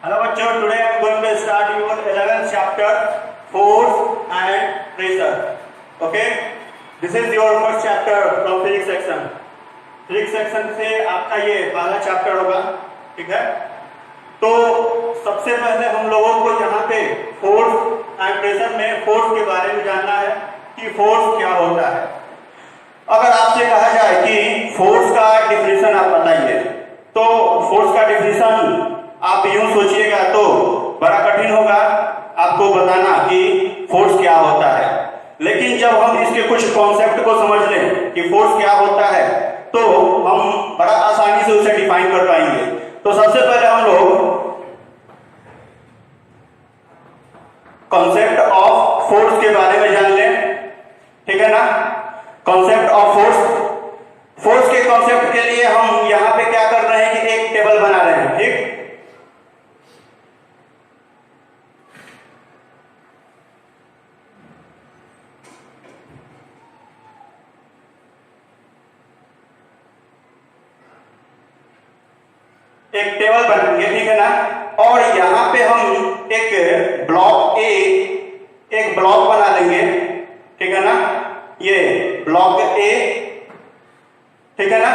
Hello bachcho, today I am going to start your 11th chapter, force and pressure. Okay, this is your first chapter from physics section. Physics section से आपका ये पहला chapter होगा, ठीक है। तो सबसे पहले हम लोगों को यहाँ पे फोर्स एंड प्रेशर में फोर्स के बारे में जानना है कि फोर्स क्या होता है। अगर आपसे कहा जाए कि फोर्स का डिफिनेशन आप बताइए, तो फोर्स का डिफिनेशन आप यूं सोचिएगा तो बड़ा कठिन होगा आपको बताना कि फोर्स क्या होता है। लेकिन जब हम इसके कुछ कॉन्सेप्ट को समझ लें कि फोर्स क्या होता है, तो हम बड़ा आसानी से उसे डिफाइन कर पाएंगे। तो सबसे पहले हम लोग कॉन्सेप्ट ऑफ फोर्स के बारे में जान लें, ठीक है ना। कॉन्सेप्ट ऑफ फोर्स के कॉन्सेप्ट के लिए हम यहां पे क्या कर रहे हैं कि एक टेबल बना रहे हैं, ठीक। एक टेबल बनाएंगे, ठीक है ना। और यहां पे हम एक ब्लॉक एक ब्लॉक बना लेंगे, ठीक है ना। ये ब्लॉक ए, ठीक है ना।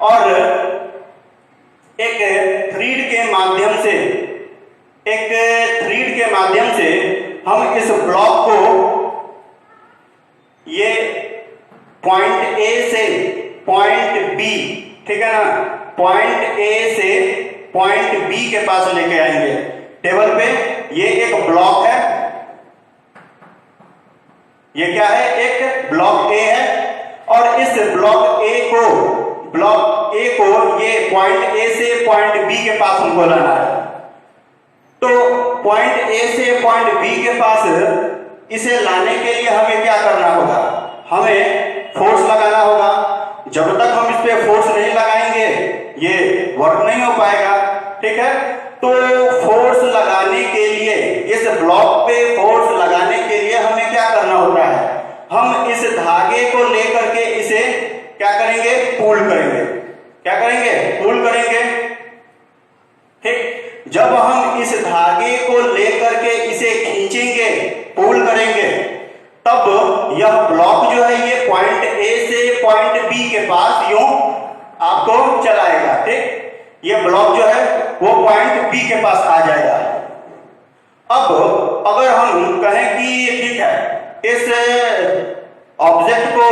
और एक थ्रीड के माध्यम से हम इस ब्लॉक को ये पॉइंट ए से पॉइंट बी, ठीक है ना, पॉइंट ए से पॉइंट बी के पास लेके आएंगे टेबल पे। ये एक ब्लॉक है, ये क्या है, एक ब्लॉक ए है। और इस ब्लॉक ए को ये पॉइंट ए से पॉइंट बी के पास हमको लाना है। तो पॉइंट ए से पॉइंट बी के पास इसे लाने के लिए हमें क्या करना होगा, हमें फोर्स लगाना होगा। जब तक हम इस पे फोर्स नहीं लगाएंगे ये वर्क नहीं हो पाएगा, ठीक है। तो फोर्स लगाने के लिए, इस ब्लॉक पे फोर्स लगाने के लिए हमें क्या करना होता है, हम इस धागे को लेकर के इसे क्या करेंगे, पुल करेंगे। क्या करेंगे, पुल करेंगे, ठीक। जब हम इस धागे को लेकर के इसे खींचेंगे, पुल करेंगे, तब यह ब्लॉक जो है ये पॉइंट ए से पॉइंट बी के पास यूं आपको चलाएगा, ठीक। ये ब्लॉक जो है वो पॉइंट बी के पास आ जाएगा। अब अगर हम कहें कि ठीक है, इस ऑब्जेक्ट को,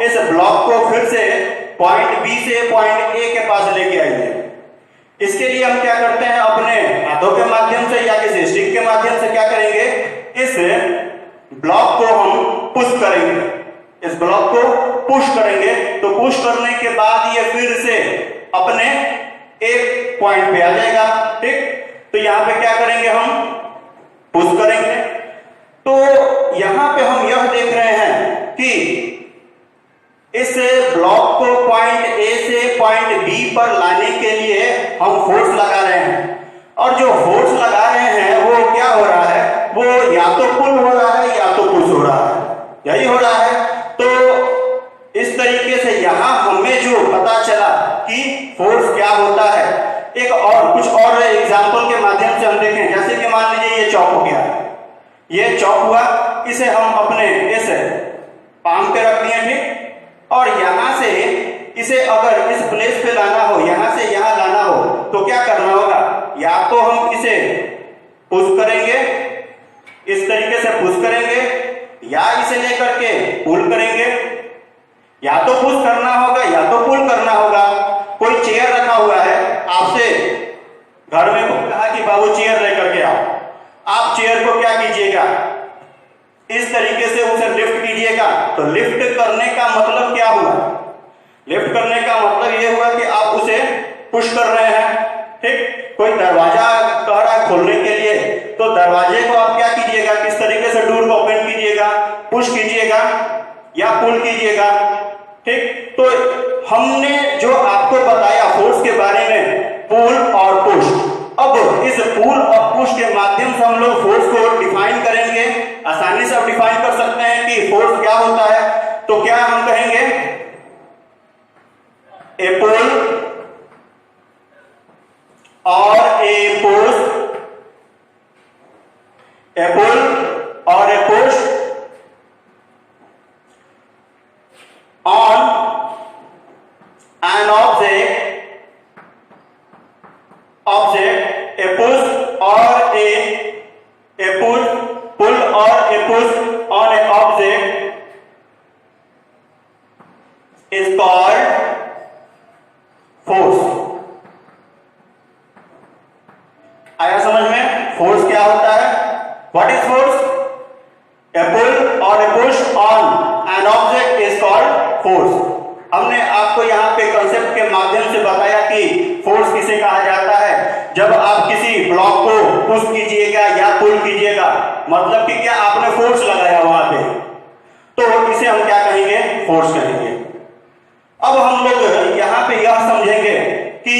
इस ब्लॉक को फिर से पॉइंट बी से पॉइंट ए के पास लेके आइए। इसके लिए हम क्या करते हैं, अपने हाथों के माध्यम से या किसी स्टिक के माध्यम से क्या करेंगे, इस ब्लॉक को हम पुश करेंगे। इस ब्लॉक को पुश करेंगे, तो पुश करने के बाद ये फिर से अपने एक पॉइंट पे आ जाएगा, ठीक। तो यहां पे क्या करेंगे, हम पुश करेंगे। तो यहां पे हम यह देख रहे हैं कि इस ब्लॉक को पॉइंट ए से पॉइंट बी पर लाने के लिए हम फोर्स लगा रहे हैं। और जो फोर्स लगा रहे हैं वो क्या हो रहा है, वो या तो पुल हो रहा है या तो पुश हो रहा है, यही हो रहा है। तो इस तरीके से यहां हमें जो पता चला कि फोर्स क्या होता है, एक और कुछ और एग्जांपल के माध्यम से हम देखें। जैसे कि मान लीजिए ये चौक हो गया, ये चौक हुआ, इसे हम अपने इस पाम पे रख दिए, ठीक। और यहां से इसे अगर इस प्लेस पे लाना हो, यहां से यहां लाना हो, तो क्या करना होगा, या तो हम इसे पुश करेंगे, इस तरीके से पुश करेंगे, या इसे लेकर के पुल करेंगे। या तो पुश करना होगा या तो पुल करना होगा। कोई चेयर रखा हुआ है, आपसे घर में को कहा कि बाबू चेयर लेकर के आओ, आप चेयर को क्या कीजिएगा, इस तरीके से उसे लिफ्ट कीजिएगा। तो लिफ्ट करने का मतलब क्या हुआ, लिफ्ट करने का मतलब यह हुआ कि आप उसे पुश कर रहे हैं, ठीक। कोई दरवाजा कह रहा है खोलने के लिए, तो दरवाजे को आप क्या कीजिएगा, किस तरीके से डोर को ओपन कीजिएगा, पुश कीजिएगा या पुल कीजिएगा, ठीक। तो हमने जो आपको बताया फोर्स के बारे में, पुल और पुश। अब इस पुल और पुश के माध्यम से हम लोग फोर्स को डिफाइन करेंगे। आसानी से आप डिफाइन कर सकते हैं कि फोर्स क्या होता है। तो क्या हम कहेंगे, ए पुल और ए push a pull or a push on an object, a push or a pull or a push on an object is called force. आया समझ में? फोर्स क्या होता है? What is force? A pull or a push on an object is called force. हमने आपको यहाँ पे कंसेप्ट के माध्यम से बताया कि फोर्स किसे कहा जाता है। जब आप किसी ब्लॉक को पुश कीजिएगा या पुल कीजिएगा, मतलब कि क्या आपने फोर्स लगाया वहां पे, तो इसे हम क्या कहेंगे? फोर्स कहेंगे। अब हम लोग यहाँ पे यह समझेंगे कि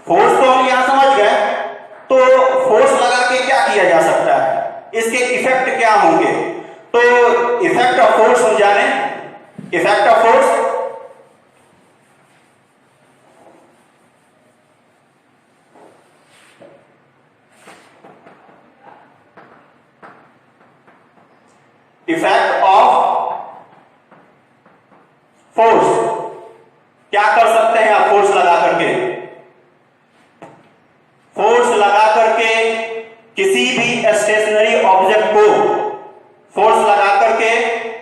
फोर्स तो हम यहां समझ गए, तो फोर्स लगा के क्या किया जा सकता है, इसके इफेक्ट क्या होंगे। तो इफेक्ट ऑफ फोर्स हम जाने। Effect of force, effect of force, क्या कर सकते हैं आप फोर्स लगा करके? फोर्स लगा करके किसी भी स्टेशनरी ऑब्जेक्ट को, फोर्स लगा करके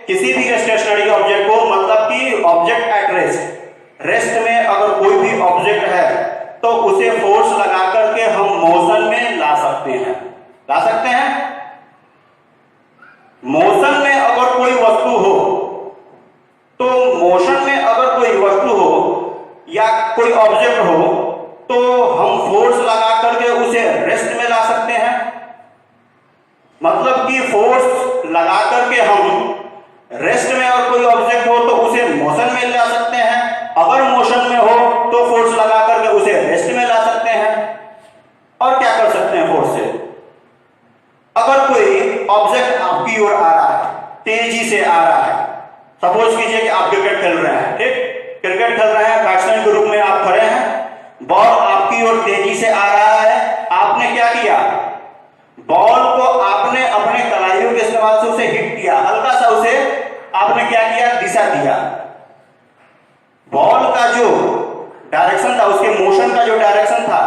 किसी भी स्टेशनरी ऑब्जेक्ट को, मतलब कि ऑब्जेक्ट एट रेस्ट, रेस्ट में अगर कोई भी ऑब्जेक्ट है तो उसे फोर्स लगा करके हम मोशन में ला सकते हैं। ला सकते हैं। मोशन में अगर कोई वस्तु हो, तो मोशन में अगर कोई वस्तु हो या कोई ऑब्जेक्ट हो, तो हम फोर्स लगा करके उसे रेस्ट में ला सकते हैं। मतलब कि फोर्स लगा करके हम रेस्ट में और कोई ऑब्जेक्ट हो तो उसे मोशन में ला सकते हैं, अगर मोशन में हो तो फोर्स लगा करके उसे रेस्ट में ला सकते हैं। और क्या कर सकते हैं फोर्स से? अगर कोई ऑब्जेक्ट आपकी ओर आ रहा है, तेजी से आ रहा है, सपोज कीजिए कि आप क्रिकेट खेल रहे हैं, ठीक, क्रिकेट खेल रहे हैं, बैट्समैन के रूप में आप खड़े हैं, बॉल आपकी ओर तेजी से आ रहा है, आपने क्या किया? बॉल को आपने अपने कलाइयों के इस्तेमाल से उसे हिट किया, हल्का सा उसे आपने क्या किया? दिशा दिया। बॉल का जो डायरेक्शन था, उसके मोशन का जो डायरेक्शन था,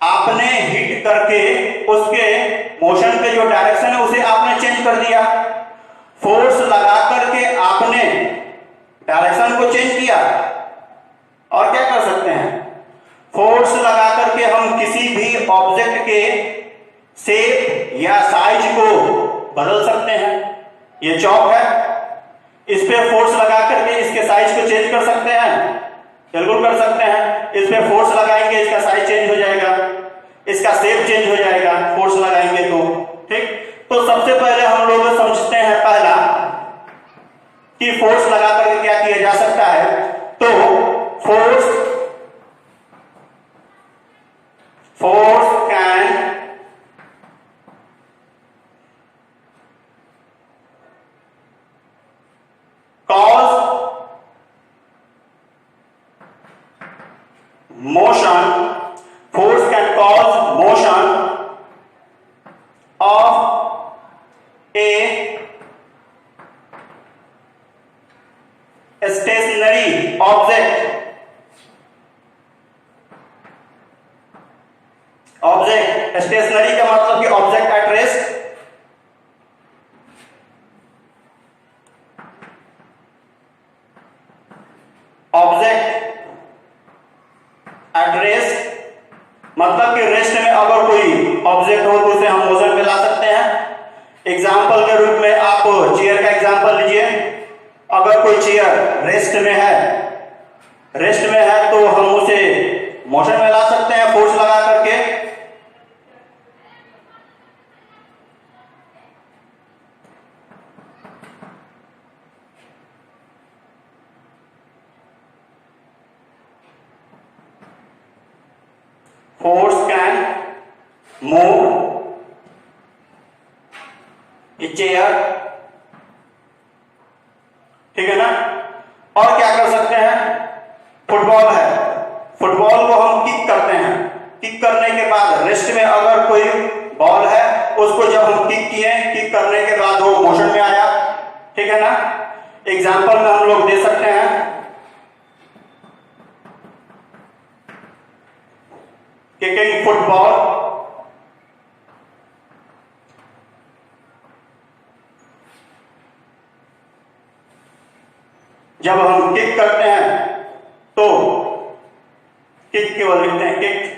आपने हिट करके उसके मोशन के जो डायरेक्शन है उसे आपने चेंज कर दिया। फोर्स लगा करके आपने डायरेक्शन को चेंज किया। और क्या कर सकते हैं? फोर्स लगा करके हम किसी भी ऑब्जेक्ट के शेप या साइज को बदल सकते हैं। ये चौक है, इस पे फोर्स लगा करके इसके साइज को चेंज कर सकते हैं, बिल्कुल कर सकते हैं। इस पे फोर्स लगाएंगे, इसका साइज चेंज हो जाएगा, इसका शेप चेंज हो जाएगा, फोर्स लगाएंगे तो, ठीक। तो सबसे पहले हम लोग समझते हैं पहला कि फोर्स लगा करके क्या किया जा सकता है। तो force can cause motion, force can cause motion of a stationary object, stationary का मतलब कि object at rest, object at rest मतलब कि रेस्ट में अगर कोई ऑब्जेक्ट हो तो उसे हम मोशन में ला सकते हैं। एग्जाम्पल के रूप में आप चेयर का एग्जाम्पल लीजिए। अगर कोई चेयर रेस्ट में है तो हम उसे मोशन में ला सकते हैं फोर्स लगा करके। Force can move a chair, ठीक है ना। और क्या कर सकते हैं? फुटबॉल है, फुटबॉल को हम किक करते हैं, किक करने के बाद रेस्ट में अगर कोई बॉल है उसको जब हम किक किए, किक करने के बाद वो मोशन में आया, ठीक है ना। एग्जाम्पल में हम लोग दे सकते हैं किकिंग फुटबॉल, जब हम किक करते हैं तो किक केवल लिखते हैं किक,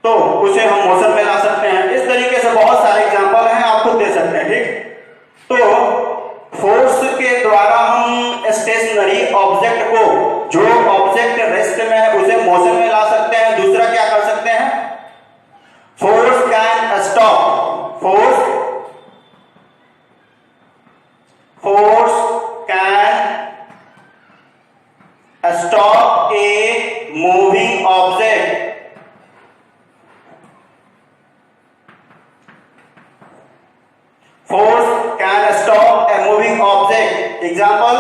तो उसे हम मोशन में ला सकते हैं। इस तरीके से बहुत सारे एग्जांपल हैं, आप खुद दे सकते हैं, ठीक। तो फोर्स के द्वारा हम स्टेशनरी ऑब्जेक्ट को, जो ऑब्जेक्ट रेस्ट में है, उसे मोशन में ला सकते हैं। दूसरा क्या कर सकते हैं, force can stop, force can stop a moving object, force can stop a moving object. Example,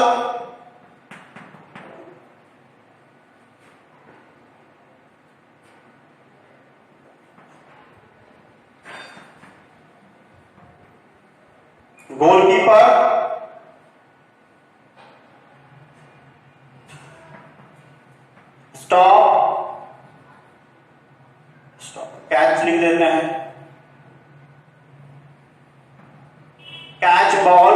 goalkeeper stop catch लिख देते हैं, कैच बॉल,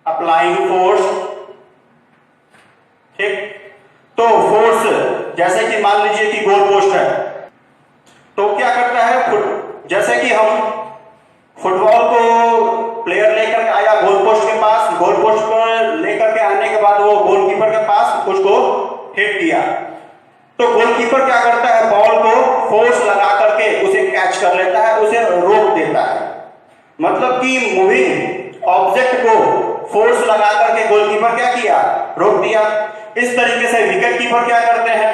अप्लाइंग फोर्स, ठीक। तो फोर्स जैसे कि मान लीजिए कि गोल पोस्ट है, तो क्या करता है, जैसे कि हम फुटबॉल को प्लेयर लेकर आया गोल पोस्ट के पास, गोल पोस्ट पर लेकर के आने के बाद वो गोलकीपर के पास उसको हिट किया, तो गोलकीपर क्या करता है, बॉल को फोर्स लगा करके उसे कैच कर लेता है, उसे रोक देता है। मतलब कि मूविंग ऑब्जेक्ट को फोर्स लगा करके गोलकीपर क्या किया, रोक दिया। इस तरीके से विकेट कीपर क्या करते हैं,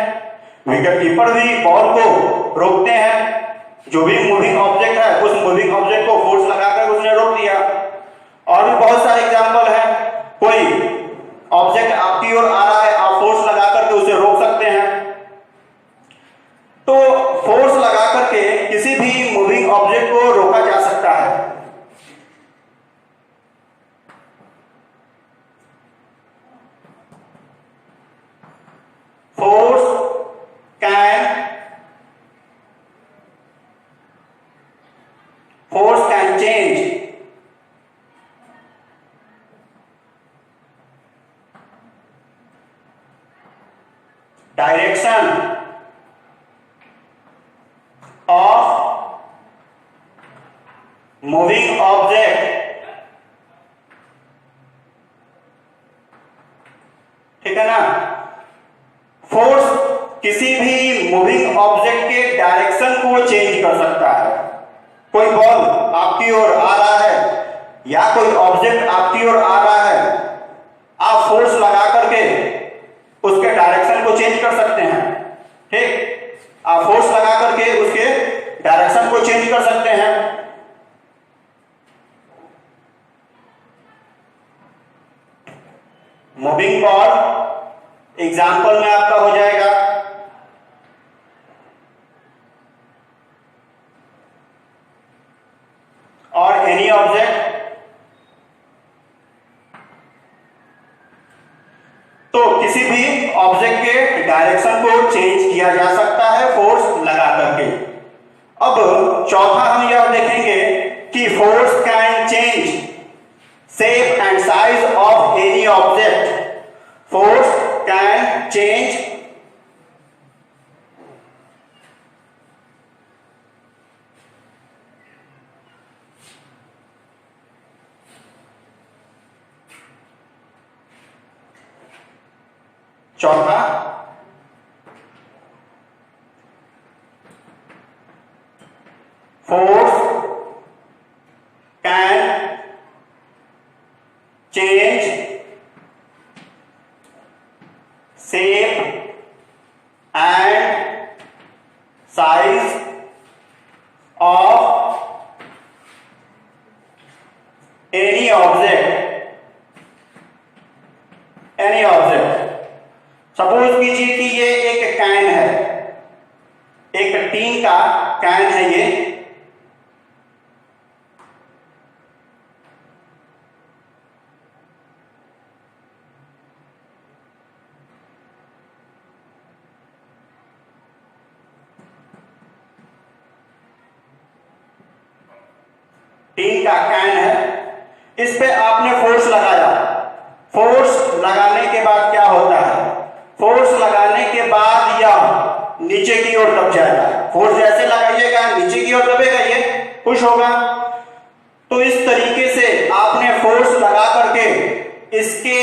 विकेट कीपर भी बॉल को रोकते हैं, जो भी मूविंग ऑब्जेक्ट है उस मूविंग ऑब्जेक्ट को फोर्स लगाकर उसने रोक दिया। और भी बहुत सारे एग्जांपल हैं, कोई ऑब्जेक्ट आपकी ओर आ रहा है, आप फोर्स लगा करके उसे रोक सकते हैं। तो फोर्स लगा करके किसी भी मूविंग ऑब्जेक्ट को रोका जा सकता है। Force can change direction of moving object, ठीक है ना। फोर्स किसी भी मूविंग ऑब्जेक्ट के डायरेक्शन को चेंज कर सकता है। कोई बॉल आपकी ओर आ रहा है या कोई ऑब्जेक्ट आपकी ओर आ रहा है, आप फोर्स लगा करके उसके डायरेक्शन को चेंज कर सकते हैं, ठीक। आप फोर्स लगा करके उसके डायरेक्शन को चेंज कर सकते हैं। मूविंग बॉल एग्जाम्पल में आपका हो जाएगा और एनी ऑब्जेक्ट। तो किसी भी ऑब्जेक्ट के डायरेक्शन को चेंज किया जा सकता है फोर्स लगा करके। अब चौथा हम यह देखेंगे कि force can change shape and size of any object. Force can change चौथा force can change shape and size of any object, suppose कीजिए कि ये एक कैन है, एक टीन का कैन है ये, टीन का कैन है, इस पे आपने फोर्स लगाया। फोर्स लगाने के बाद क्या होता है, फोर्स लगाने के बाद यह नीचे की ओर दब जाएगा। फोर्स जैसे लगाइएगा नीचे की ओर दबेगा, ये पुश होगा। तो इस तरीके से आपने फोर्स लगा करके इसके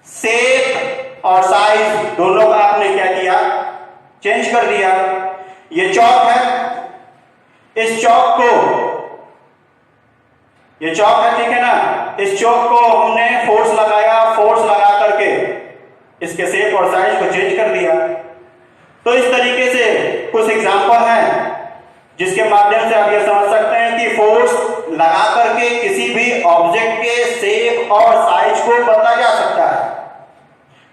शेप और साइज दोनों का आपने क्या किया, चेंज कर दिया। ये चौक है, इस चौक को, ये चौक है, ठीक है ना, इस चौक को हमने फोर्स लगाया, फोर्स लगा करके इसके शेप और साइज को चेंज कर दिया। तो इस तरीके से कुछ एग्जांपल हैं जिसके माध्यम से आप ये समझ सकते हैं कि फोर्स लगा करके किसी भी ऑब्जेक्ट के शेप और साइज को बदला जा सकता है।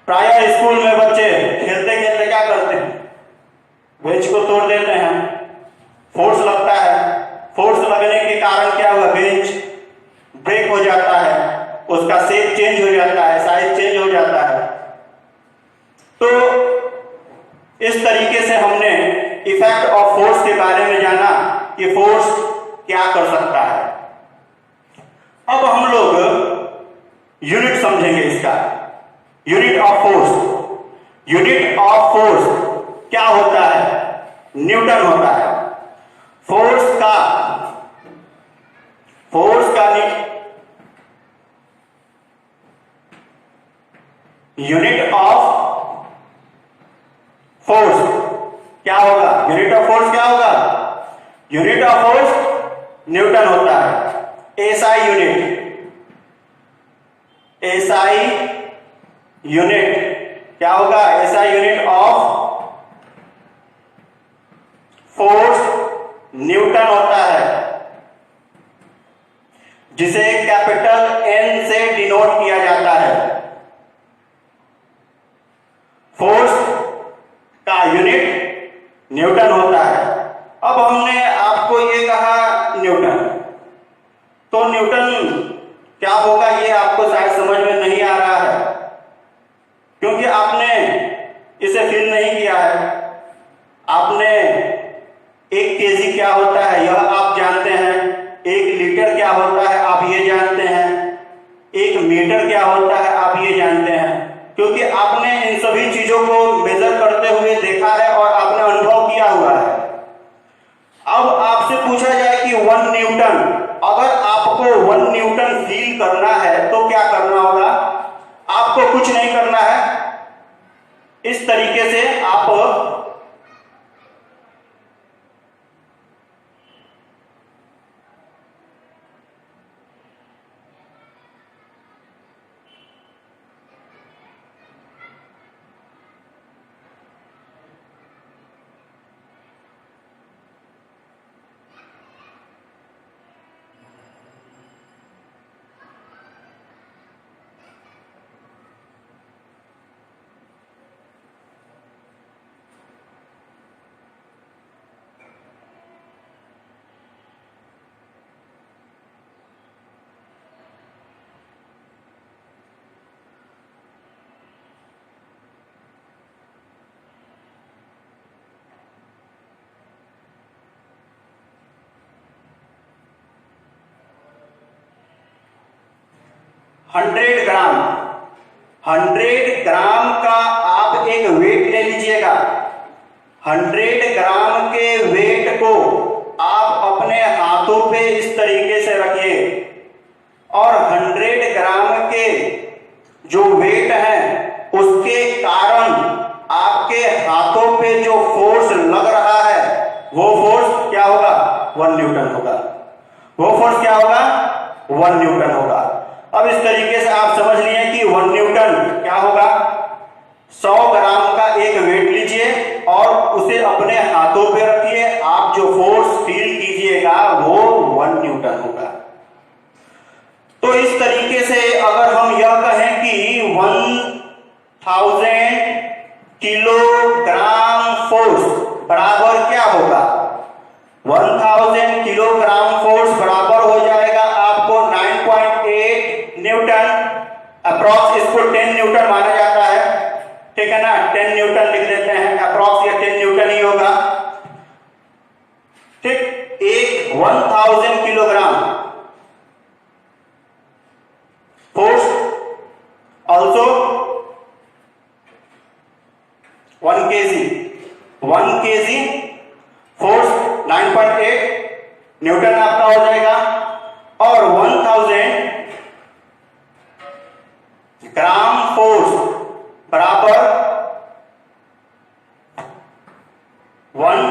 प्रायः स्कूल में बच्चे खेलते खेलते क्या करते हैं, बेंच को तोड़ देते हैं, फोर्स लगता है, फोर्स लगने के कारण क्या हुआ, बेंच ब्रेक हो जाता है, उसका शेप चेंज हो जाता है, साइज चेंज हो जाता है। तो इस तरीके से हमने इफेक्ट ऑफ फोर्स के बारे में जाना कि फोर्स क्या कर सकता है। अब हम लोग यूनिट समझेंगे इसका, unit of force. Unit of force क्या होता है, न्यूटन होता है। फोर्स का यूनिट ऑफ फोर्स क्या होगा, यूनिट ऑफ फोर्स क्या होगा, यूनिट ऑफ फोर्स न्यूटन होता है। एसआई यूनिट, एसआई यूनिट क्या होगा, SI unit of force Newton होता है, जिसे कैपिटल एन से डिनोट किया जाता है। फोर्स का यूनिट न्यूटन होता है। अब हमने आपको ये कहा न्यूटन, तो न्यूटन क्या होगा ये आपको शायद समझ में नहीं आ रहा है, क्योंकि आपने इसे फील नहीं किया है। आपने 1 केजी क्या होता है यह आप जानते हैं, 1 लीटर क्या होता है आप ये जानते हैं, 1 मीटर क्या होता है आप ये जानते हैं, क्योंकि आपने इन सभी चीजों को मेजर करते हुए देखा है और आपने अनुभव किया हुआ है। अब आपसे पूछा जाए कि 1 न्यूटन, अगर आपको 1 न्यूटन फील करना है तो क्या करना होगा, आपको कुछ नहीं करना है, इस तरीके से आप हंड्रेड ग्राम का आप एक वेट ले लीजिएगा। 100 ग्राम के वेट को आप अपने हाथों पे इस तरीके से रखिए और 100 ग्राम के जो वेट है उसके कारण आपके हाथों पे जो फोर्स लग रहा है वो फोर्स क्या होगा, 1 न्यूटन होगा। वो फोर्स क्या होगा, 1 न्यूटन होगा। अब इस तरीके से आप समझ लिए कि 1 न्यूटन क्या होगा, 100 ग्राम का एक वेट लीजिए और उसे अपने हाथों पे रखिए, आप जो फोर्स फील कीजिएगा वो 1 न्यूटन होगा। तो इस तरीके से अगर हम यह कहें कि 1000 किलोग्राम फोर्स बराबर क्या होगा, 1000 किलोग्राम फोर्स बराबर हो जाएगा आपको 9.8 न्यूटन, अप्रॉक्स इसको 10 न्यूटन माना जाता है, ठीक है ना, 10 न्यूटन लिख देते हैं, अप्रॉक्स ये 10 न्यूटन ही होगा, ठीक। एक 1000 kilogram force also 1 kg force 9.8 Newton आपका हो जाएगा, और 1000 ग्राम फोर्स बराबर 1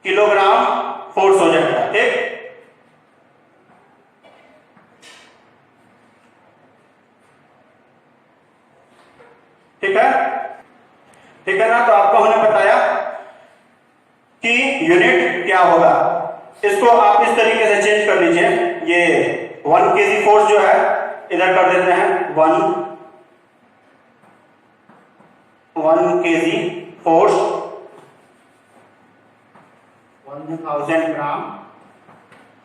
किलोग्राम फोर्स हो जाएगा, ठीक। ठीक है, ठीक है ना। तो आपको हमने बताया कि यूनिट क्या होगा, इसको आप इस तरीके से चेंज कर लीजिए, ये 1 kg फोर्स जो है इधर कर देते हैं 1 kg फोर्स 1000 ग्राम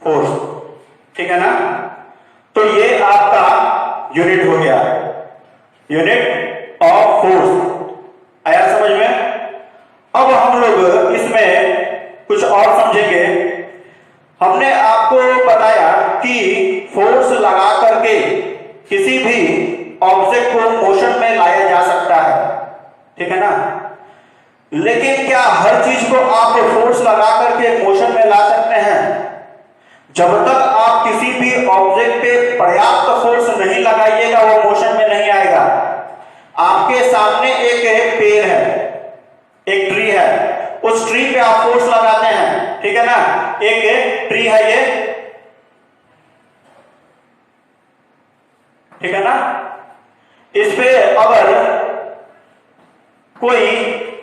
फोर्स, ठीक है ना। तो ये आपका यूनिट हो गया, यूनिट ऑफ फोर्स, आया समझ में। अब हम लोग इसमें कुछ और समझेंगे। हमने आपको बताया कि फोर्स लगा करके किसी भी ऑब्जेक्ट को मोशन में लाया जा सकता है, ठीक है ना। लेकिन क्या हर चीज को आप फोर्स लगा करके मोशन में ला सकते हैं? जब तक आप किसी भी ऑब्जेक्ट पे पर्याप्त फोर्स नहीं लगाइएगा वो मोशन में नहीं आएगा। आपके सामने एक पेड़ है, एक ट्री है, उस ट्री पे आप फोर्स लगाते हैं, ठीक है ना। एक ट्री है ये, ठीक है ना। इस पे अगर कोई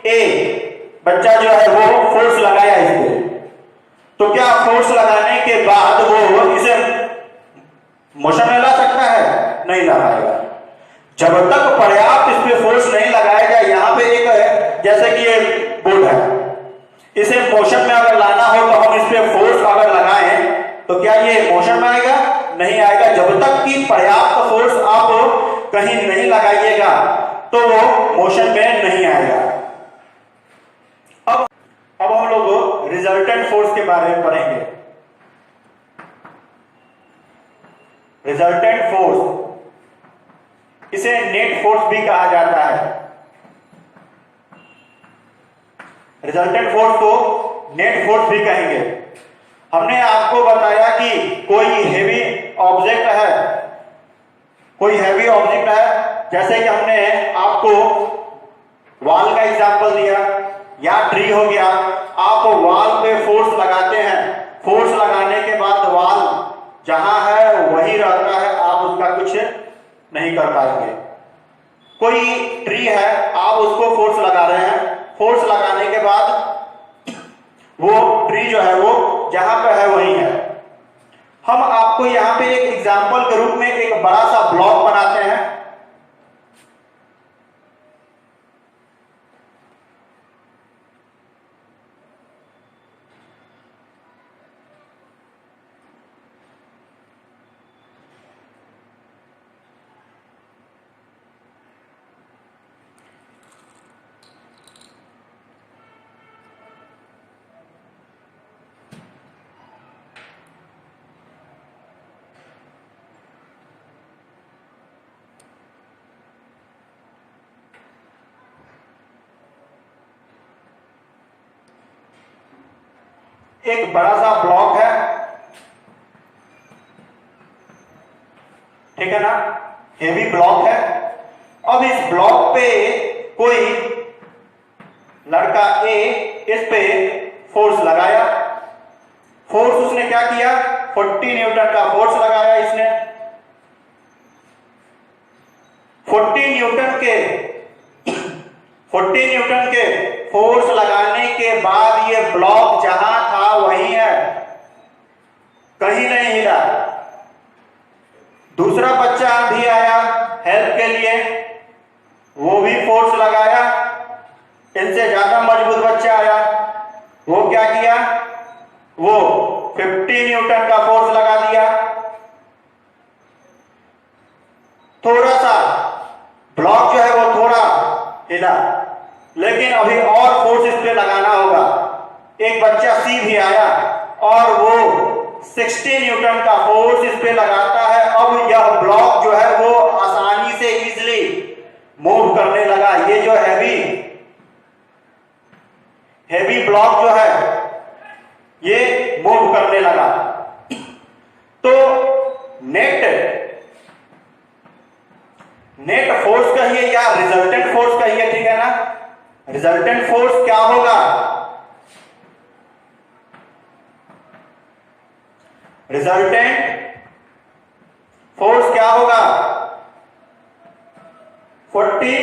एक बच्चा जो है वो फोर्स लगाया इस पे, तो क्या फोर्स लगाने के बाद वो इसे मोशन में ला सकता है? नहीं ला पाएगा। जब तक पर्याप्त इस पे फोर्स नहीं लगाया जाए, यहां पे एक है, जैसे कि ये बोर्ड है, इसे मोशन में अगर लाना हो तो हम इस पे फोर्स अगर लगाएं तो क्या ये मोशन में आएगा? नहीं आएगा। जब तक कि पर्याप्त फोर्स आप कहीं नहीं लगाइएगा तो वो मोशन में नहीं आएगा। अब हम लोग रिजल्टेंट फोर्स के बारे में पढ़ेंगे। रिजल्टेंट फोर्स, इसे नेट फोर्स भी कहा जाता है। रिजल्टेंट फोर्स को नेट फोर्स भी कहेंगे। हमने आपको बताया कि कोई हेवी ऑब्जेक्ट है, कोई हैवी ऑब्जेक्ट है, जैसे कि हमने आपको वॉल का एग्जांपल दिया या ट्री हो गया। आप वॉल पे फोर्स लगाते हैं, फोर्स लगाने के बाद वॉल जहां है वही रहता है, आप उसका कुछ नहीं कर पाएंगे। कोई ट्री है, आप उसको फोर्स लगा रहे हैं, फोर्स लगाने के बाद वो ट्री जो है वो जहां पे है वही है। हम आपको यहां पे एक एग्जांपल के रूप में एक बड़ा सा ब्लॉक बनाते हैं। एक बड़ा सा ब्लॉक है, ठीक है ना, हेवी ब्लॉक है। अब इस ब्लॉक पे कोई लड़का ए इस पे फोर्स लगाया। फोर्स उसने क्या किया? 40 न्यूटन का फोर्स लगाया इसने। 40 न्यूटन के फोर्स लगाने के बाद ये ब्लॉक जहां था वही है, कहीं नहीं हिला। दूसरा बच्चा भी आया हेल्प के लिए, वो भी फोर्स लगाया। इनसे ज्यादा मजबूत बच्चा आया, वो क्या किया, वो 50 न्यूटन का फोर्स लगा दिया। थोड़ा सा ब्लॉक जो है वो थोड़ा हिला, लेकिन अभी और फोर्स इस पे लगाना होगा। एक बच्चा सी भी आया और वो 60 न्यूटन का फोर्स इस पे लगाता है। अब यह ब्लॉक जो है वो आसानी से इजीली मूव करने लगा। ये जो हैवी ब्लॉक जो है ये मूव करने लगा। तो नेट फोर्स कहिए या रिजल्टेंट फोर्स कहिए, ठीक है ना। रिजल्टेंट फोर्स क्या होगा, रिजल्टेंट फोर्स क्या होगा, 40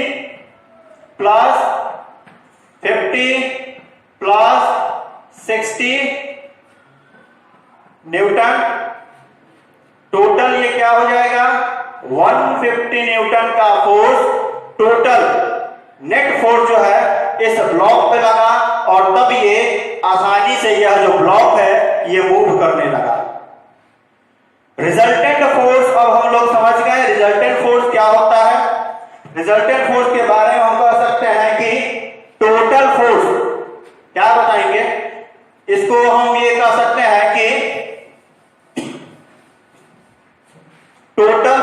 प्लस 50 प्लस 60 न्यूटन। टोटल ये क्या हो जाएगा, 150 न्यूटन का फोर्स टोटल नेट फोर्स जो है इस ब्लॉक पे लगा, और तब ये आसानी से यह जो ब्लॉक है ये मूव करने लगा। रिजल्टेंट फोर्स, अब हम लोग समझ गए रिजल्टेंट फोर्स क्या होता है। रिजल्टेंट फोर्स के बारे में हम कह सकते हैं कि टोटल फोर्स, क्या बताएंगे इसको, हम ये कह सकते हैं कि total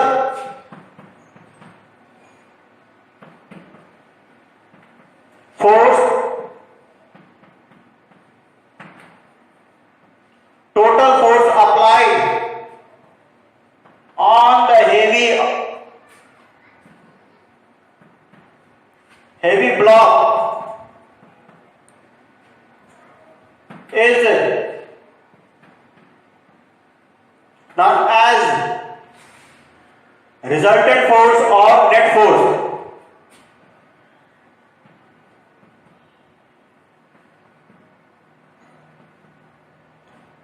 force, total force applied on the heavy block is known as resultant force or net force।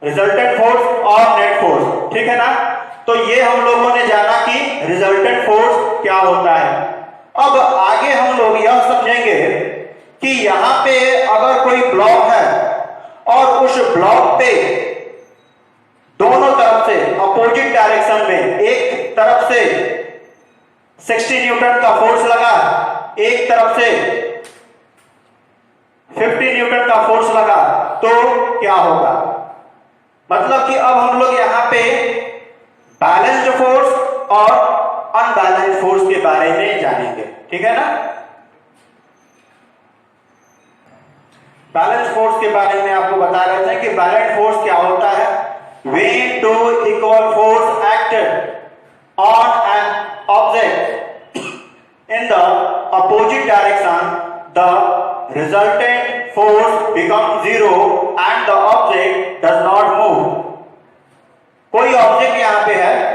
Resultant force और नेट फोर्स, ठीक है ना। तो ये हम लोगों ने जाना कि रिजल्टेंट फोर्स क्या होता है। अब आगे हम लोग यह समझेंगे कि यहां पे अगर कोई ब्लॉक है और उस ब्लॉक पे दोनों तरफ से अपोजिट डायरेक्शन में, एक तरफ से 60 न्यूटन का फोर्स लगा, एक तरफ से 50 न्यूटन का फोर्स लगा, तो क्या होगा। मतलब कि अब हम लोग यहां पे बैलेंस्ड फोर्स और अनबैलेंस्ड फोर्स के बारे में जानेंगे, ठीक है ना। बैलेंस फोर्स के बारे में आपको बता रहे थे कि बैलेंस फोर्स क्या होता है। When two equal force act on an object in the opposite direction, the resultant force become zero and the object does not move. कोई ऑब्जेक्ट यहां पे है,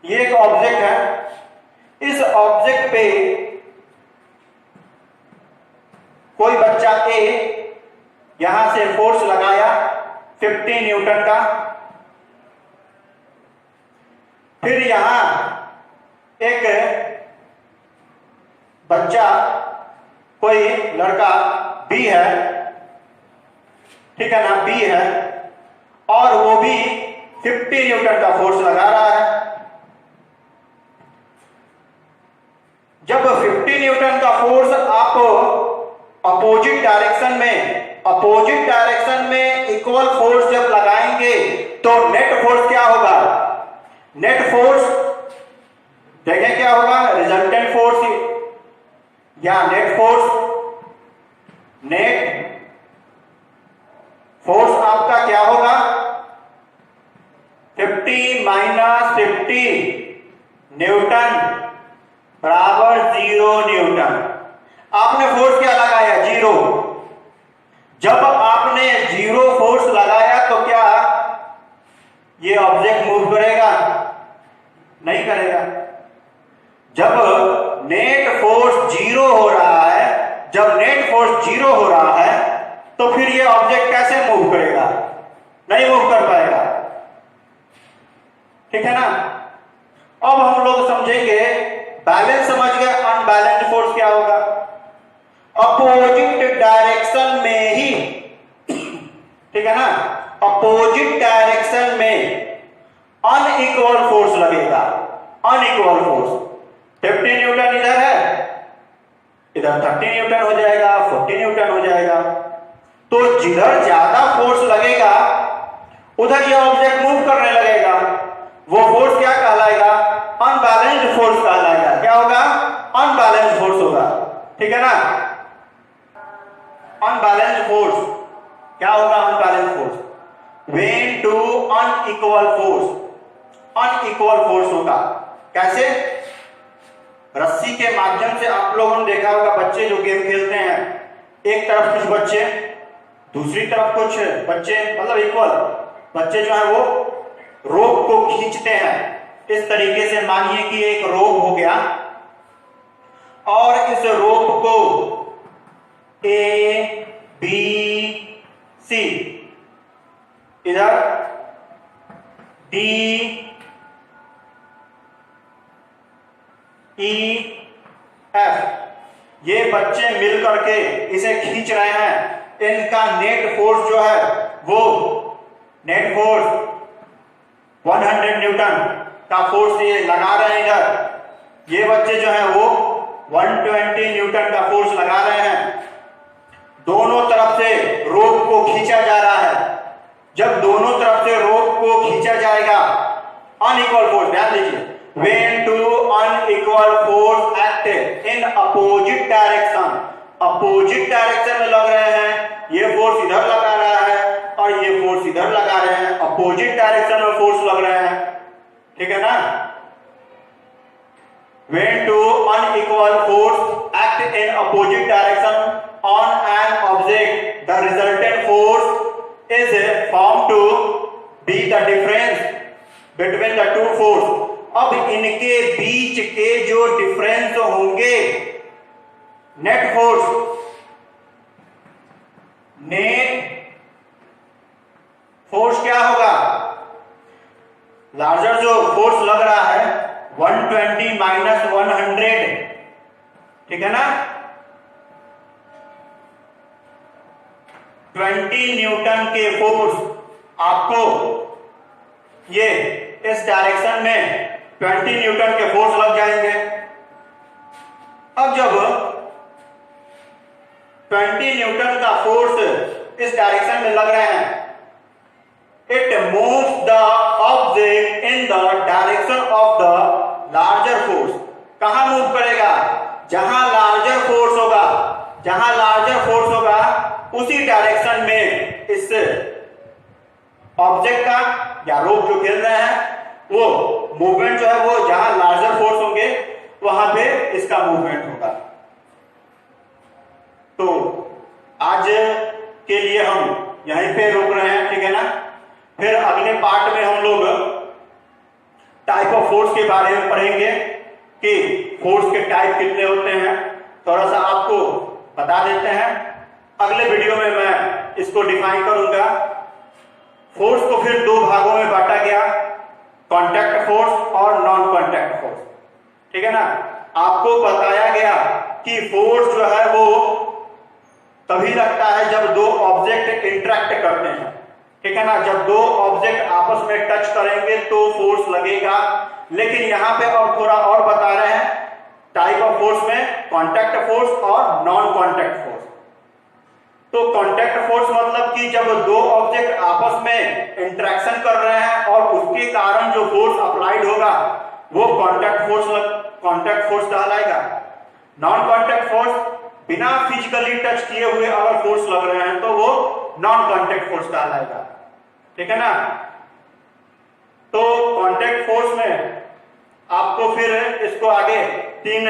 ये एक ऑब्जेक्ट है। इस ऑब्जेक्ट पे कोई बच्चा ए यहां से फोर्स लगाया 50 न्यूटन का, फिर यहां एक बच्चा, कोई लड़का बी है, ठीक है ना, बी है, और वो भी 50 न्यूटन का फोर्स लगा रहा है। जब 50 न्यूटन का फोर्स आप अपोजिट डायरेक्शन में इक्वल फोर्स जब लगाएंगे तो नेट फोर्स क्या होगा, नेट फोर्स देखें क्या होगा, रिजल्टेंट फोर्स या नेट फोर्स आपका क्या होगा, 50 माइनस 50 न्यूटन बराबर 0 न्यूटन। आपने फोर्स क्या लगाया? 0। जब आपने 0 फोर्स लगाया तो क्या ये ऑब्जेक्ट मूव करेगा? नहीं करेगा। जब नेट फोर्स 0 हो रहा है, जब नेट फोर्स 0 हो रहा है तो फिर ये ऑब्जेक्ट कैसे मूव करेगा? नहीं मूव कर पाएगा। ठीक है ना? अब हम लोग समझेंगे, बैलेंस समझ गए, अनबैलेंस्ड फोर्स क्या होगा? अपोजिट डायरेक्शन में ही, ठीक है ना, अपोजिट डायरेक्शन में अनइक्वल फोर्स लगेगा। अनइक्वल फोर्स 50 न्यूटन इधर है, इधर 30 न्यूटन हो जाएगा, 40 न्यूटन हो जाएगा। तो जिधर ज्यादा फोर्स लगेगा उधर यह ऑब्जेक्ट मूव करने लगेगा। वो फोर्स क्या कहलाएगा? अनबैलेंस्ड फोर्स कहलाएगा। क्या होगा? अनबैलेंस्ड फोर्स होगा। ठीक है ना? अनबैलेंस्ड फोर्स क्या होगा? Unbalanced force when two unequal force, unequal force होगा। कैसे? रस्सी के माध्यम से आप लोगों ने देखा होगा, बच्चे जो गेम खेलते हैं, एक तरफ कुछ बच्चे, दूसरी तरफ कुछ बच्चे, मतलब इक्वल बच्चे जो है वो रोप को खींचते हैं। इस तरीके से मानिए कि एक रोप हो गया और इस रोप को ए बी सी, इधर डी ई एफ, ये बच्चे मिल करके इसे खींच रहे हैं। इनका नेट फोर्स जो है वो नेट फोर्स 100 न्यूटन का फोर्स ये लगा रहे हैं। इधर ये बच्चे जो है वो 120 न्यूटन का फोर्स लगा रहे हैं। दोनों तरफ से रोप को खींचा जा रहा है। जब दोनों तरफ से रोप को खींचा जाएगा, अनइक्वल फोर्स, ध्यान दीजिए, when two unequal force act in opposite direction, opposite direction में लग रहे हैं, ये फोर्स इधर लगा रहा है और ये फोर्स इधर लगा रहे हैं, अपोजिट डायरेक्शन में फोर्स लग रहे हैं। ठीक है ना? when two unequal force act in opposite direction on an object, the resultant force is found to be the difference between the two force। अब इनके बीच के जो डिफरेंस होंगे, नेट फोर्स, नेट फोर्स क्या होगा? लार्जर जो फोर्स लग रहा है 120 माइनस 100, ठीक है ना, 20 न्यूटन के फोर्स आपको ये इस डायरेक्शन में 20 न्यूटन के फोर्स लग जाएंगे। अब जब 20 न्यूटन का फोर्स इस डायरेक्शन में लग रहे हैं, it moves the object in the direction of the larger force. कहां मूव करेगा? जहां लार्जर फोर्स होगा, जहां लार्जर फोर्स होगा उसी डायरेक्शन में इस ऑब्जेक्ट का या रोप जो खेल रहे हैं वो मूवमेंट जो है वो जहां लार्जर फोर्स होंगे वहां पे इसका मूवमेंट होगा। तो आज के लिए हम यहीं पे रोक रहे हैं, ठीक है ना? फिर अगले पार्ट में हम लोग टाइप ऑफ फोर्स के बारे में पढ़ेंगे कि फोर्स के टाइप कितने होते हैं, थोड़ा सा आपको बता देते हैं। अगले वीडियो में मैं इसको डिफाइन करूंगा। फोर्स को फिर दो भागों में बांटा गया, कॉन्टैक्ट फोर्स और नॉन कॉन्टैक्ट फोर्स। ठीक है ना? आपको बताया गया कि फोर्स जो है वो तभी लगता है जब दो ऑब्जेक्ट इंटरेक्ट करते हैं। ठीक है ना? जब दो ऑब्जेक्ट आपस में टच करेंगे तो फोर्स लगेगा। लेकिन यहां पे और थोड़ा और बता रहे हैं टाइप ऑफ फोर्स में, कॉन्टैक्ट फोर्स और नॉन कॉन्टैक्ट फोर्स। तो कॉन्टैक्ट फोर्स मतलब कि जब दो ऑब्जेक्ट आपस में इंटरेक्शन कर रहे हैं और उसके कारण जो फोर्स अप्लाइड होगा वो कॉन्टैक्ट फोर्स कहलाएगा। नॉन कॉन्टैक्ट फोर्स बिना फिजिकली टच किए हुए अगर फोर्स लग रहे हैं तो वो नॉन कॉन्टैक्ट फोर्स कहलाएगा। ठीक है ना? तो कॉन्टैक्ट फोर्स में आपको फिर इसको आगे तीन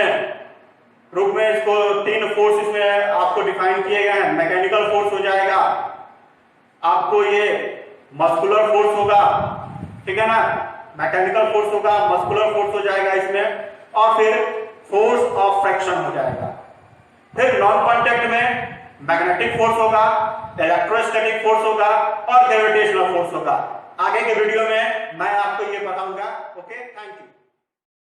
रूप में, इसको तीन फोर्स इसमें आपको डिफाइन किए गए हैं। मैकेनिकल फोर्स हो जाएगा, आपको ये मस्कुलर फोर्स होगा, ठीक है ना, मैकेनिकल फोर्स होगा, मस्कुलर फोर्स हो जाएगा इसमें, और फिर फोर्स ऑफ फ्रैक्शन हो जाएगा। फिर नॉन कांटेक्ट में मैग्नेटिक फोर्स होगा, इलेक्ट्रोस्टैटिक फोर्स होगा और ग्रेविटेशनल फोर्स होगा। आगे के वीडियो में मैं आपको ये बताऊंगा। Okay, thank you.